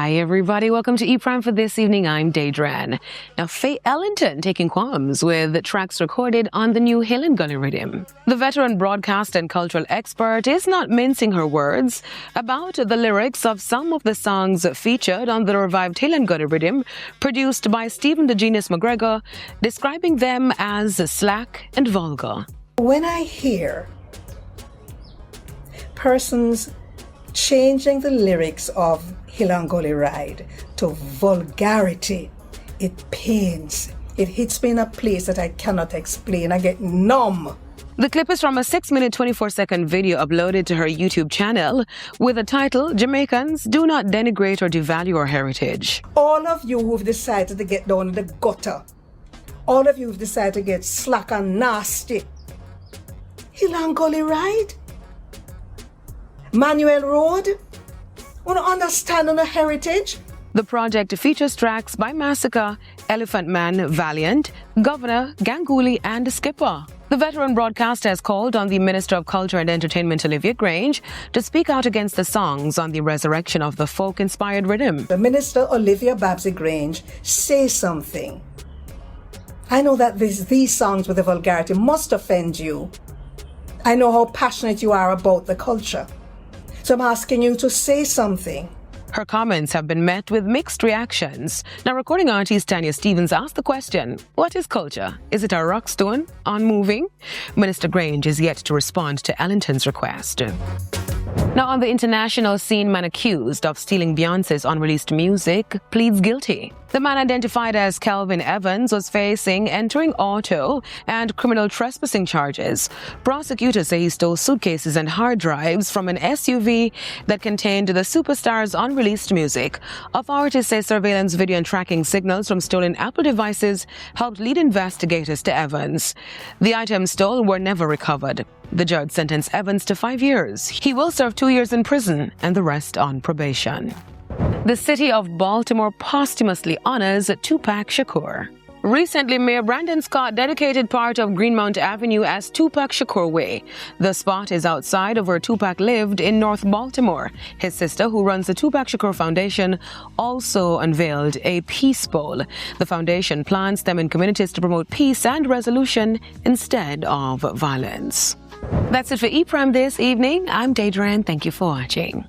Hi everybody, welcome to ePrime for this evening. I'm Daedran. Now, Ellington taking qualms with tracks recorded on the new Hill and Gully Riddim. The veteran broadcast and cultural expert is not mincing her words about the lyrics of some of the songs featured on the revived Hill and Gully Riddim, produced by Stephen the Genius McGregor, describing them as slack and vulgar. When I hear persons changing the lyrics of Hill and Gully Ride to vulgarity, it pains. It hits me in a place that I cannot explain. I get numb. The clip is from a 6-minute, 24-second video uploaded to her YouTube channel with the title, "Jamaicans, do not denigrate or devalue our heritage." All of you who've decided to get down in the gutter, all of you who've decided to get slack and nasty, Hill and Gully Ride, Manuel Road, want to understand on the heritage? The project features tracks by Massacre, Elephant Man, Valiant, Governor, Ganguly, and Skipper. The veteran broadcaster has called on the Minister of Culture and Entertainment, Olivia Grange, to speak out against the songs on the resurrection of the folk-inspired rhythm. The Minister, Olivia Babsy Grange, say something. I know that these songs with the vulgarity must offend you. I know how passionate you are about the culture. So I'm asking you to say something. Her comments have been met with mixed reactions. Now, recording artist Tanya Stevens asked the question, what is culture? Is it a rock stone, unmoving? Minister Grange is yet to respond to Ellington's request. Now, on the international scene, man accused of stealing Beyonce's unreleased music pleads guilty. The man, identified as Kelvin Evans, was facing entering auto and criminal trespassing charges. Prosecutors say he stole suitcases and hard drives from an SUV that contained the superstar's unreleased music. Authorities say surveillance video and tracking signals from stolen Apple devices helped lead investigators to Evans. The items stolen were never recovered. The judge sentenced Evans to 5 years. He will serve 2 years in prison and the rest on probation. The city of Baltimore posthumously honors Tupac Shakur. Recently, Mayor Brandon Scott dedicated part of Greenmount Avenue as Tupac Shakur Way. The spot is outside of where Tupac lived in North Baltimore. His sister, who runs the Tupac Shakur Foundation, also unveiled a Peace Bowl. The foundation plans them in communities to promote peace and resolution instead of violence. That's it for ePrime this evening. I'm Daedran. Thank you for watching.